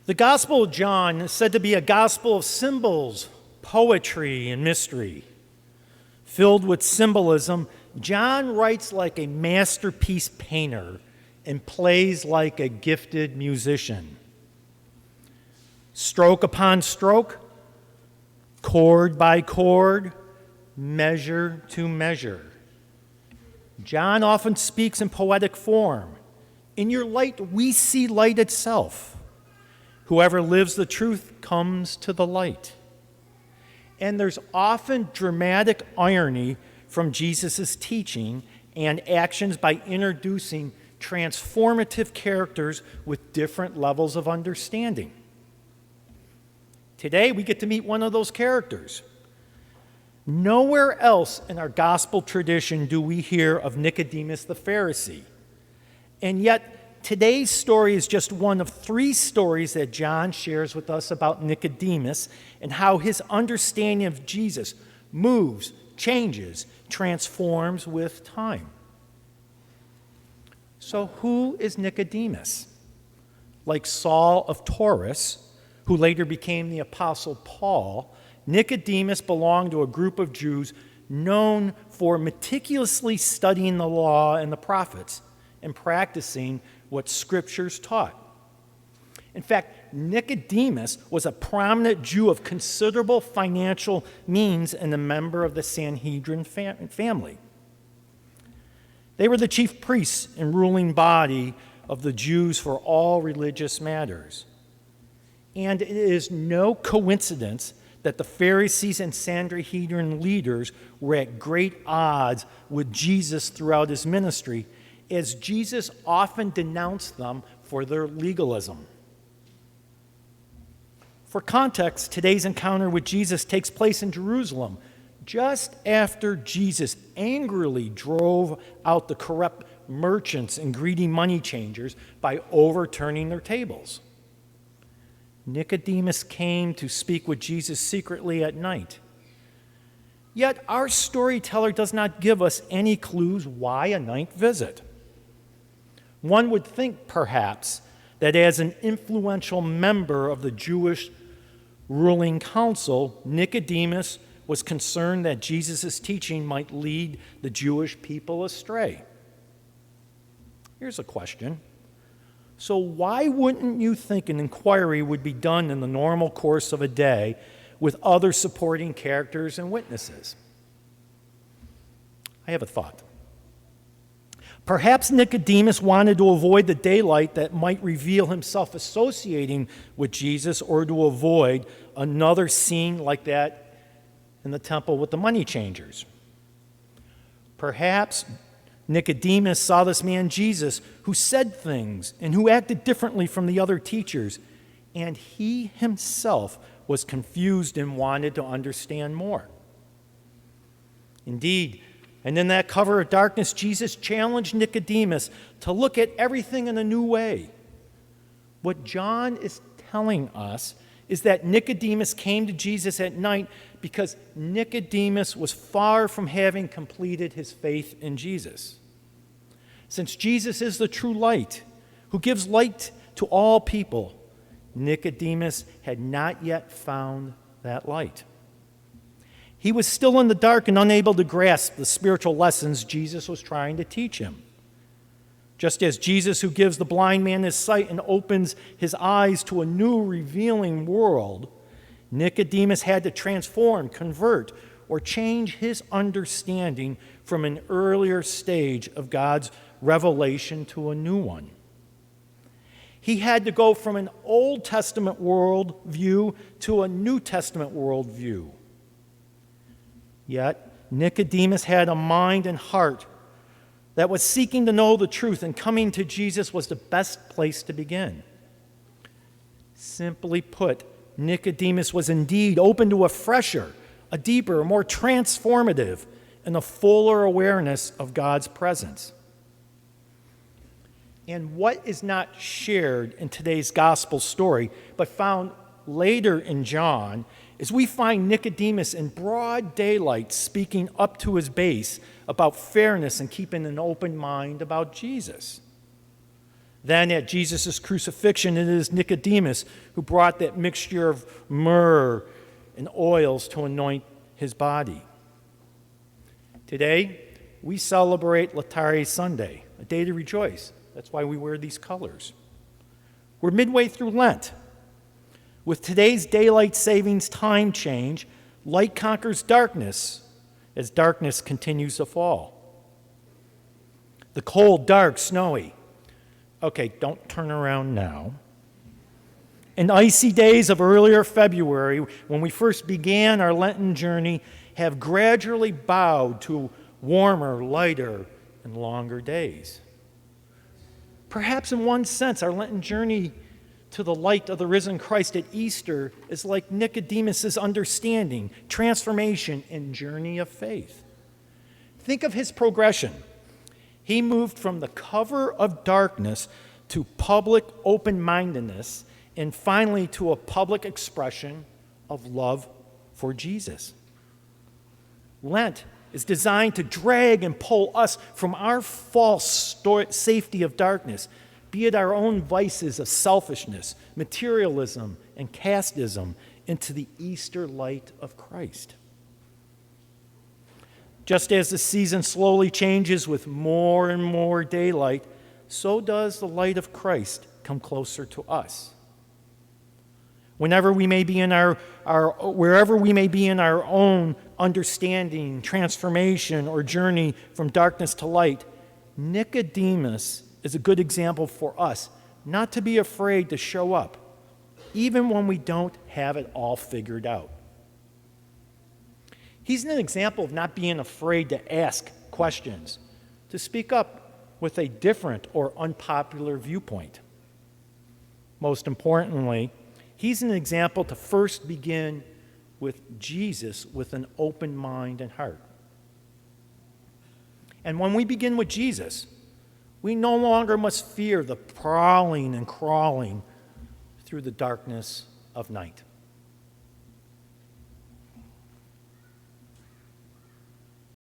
The Gospel of John is said to be a gospel of symbols, poetry, and mystery. Filled with symbolism, John writes like a masterpiece painter and plays like a gifted musician. Stroke upon stroke, chord by chord, measure to measure. John often speaks in poetic form. In your light, we see light itself. Whoever lives the truth comes to the light. And there's often dramatic irony from Jesus' teaching and actions by introducing transformative characters with different levels of understanding. Today, we get to meet one of those characters. Nowhere else in our gospel tradition do we hear of Nicodemus the Pharisee. And yet, today's story is just one of 3 stories that John shares with us about Nicodemus and how his understanding of Jesus moves, changes, transforms with time. So who is Nicodemus? Like Saul of Tarsus, who later became the Apostle Paul, Nicodemus belonged to a group of Jews known for meticulously studying the law and the prophets and practicing what scriptures taught. In fact, Nicodemus was a prominent Jew of considerable financial means and a member of the Sanhedrin family. They were the chief priests and ruling body of the Jews for all religious matters. And it is no coincidence that the Pharisees and Sanhedrin leaders were at great odds with Jesus throughout his ministry, as Jesus often denounced them for their legalism. For context, today's encounter with Jesus takes place in Jerusalem, just after Jesus angrily drove out the corrupt merchants and greedy money changers by overturning their tables. Nicodemus came to speak with Jesus secretly at night. Yet our storyteller does not give us any clues why a night visit. One would think, perhaps, that as an influential member of the Jewish ruling council, Nicodemus was concerned that Jesus' teaching might lead the Jewish people astray. Here's a question. So why wouldn't you think an inquiry would be done in the normal course of a day with other supporting characters and witnesses? I have a thought. Perhaps Nicodemus wanted to avoid the daylight that might reveal himself associating with Jesus, or to avoid another scene like that in the temple with the money changers. Perhaps Nicodemus saw this man Jesus who said things and who acted differently from the other teachers, and he himself was confused and wanted to understand more. Indeed, and in that cover of darkness, Jesus challenged Nicodemus to look at everything in a new way. What John is telling us is that Nicodemus came to Jesus at night because Nicodemus was far from having completed his faith in Jesus. Since Jesus is the true light, who gives light to all people, Nicodemus had not yet found that light. He was still in the dark and unable to grasp the spiritual lessons Jesus was trying to teach him. Just as Jesus, who gives the blind man his sight and opens his eyes to a new revealing world, Nicodemus had to transform, convert, or change his understanding from an earlier stage of God's revelation to a new one. He had to go from an Old Testament worldview to a New Testament worldview. Yet, Nicodemus had a mind and heart that was seeking to know the truth, and coming to Jesus was the best place to begin. Simply put, Nicodemus was indeed open to a fresher, a deeper, more transformative, and a fuller awareness of God's presence. And what is not shared in today's gospel story, but found later in John, is we find Nicodemus in broad daylight speaking up to his base about fairness and keeping an open mind about Jesus. Then at Jesus' crucifixion, it is Nicodemus who brought that mixture of myrrh and oils to anoint his body. Today, we celebrate Laetare Sunday, a day to rejoice. That's why we wear these colors. We're midway through Lent. With today's daylight savings time change, light conquers darkness as darkness continues to fall. The cold, dark, snowy. Okay, don't turn around now. And icy days of earlier February, when we first began our Lenten journey, have gradually bowed to warmer, lighter, and longer days. Perhaps in one sense, our Lenten journey to the light of the risen Christ at Easter is like Nicodemus' understanding, transformation, and journey of faith. Think of his progression. He moved from the cover of darkness to public open-mindedness and finally to a public expression of love for Jesus. Lent is designed to drag and pull us from our false safety of darkness, be it our own vices of selfishness, materialism, and casteism, into the Easter light of Christ. Just as the season slowly changes with more and more daylight, so does the light of Christ come closer to us. Wherever we may be in our own understanding, transformation, or journey from darkness to light, Nicodemus is a good example for us not to be afraid to show up, even when we don't have it all figured out. He's an example of not being afraid to ask questions, to speak up with a different or unpopular viewpoint. Most importantly, he's an example to first begin with Jesus with an open mind and heart. And when we begin with Jesus, we no longer must fear the prowling and crawling through the darkness of night.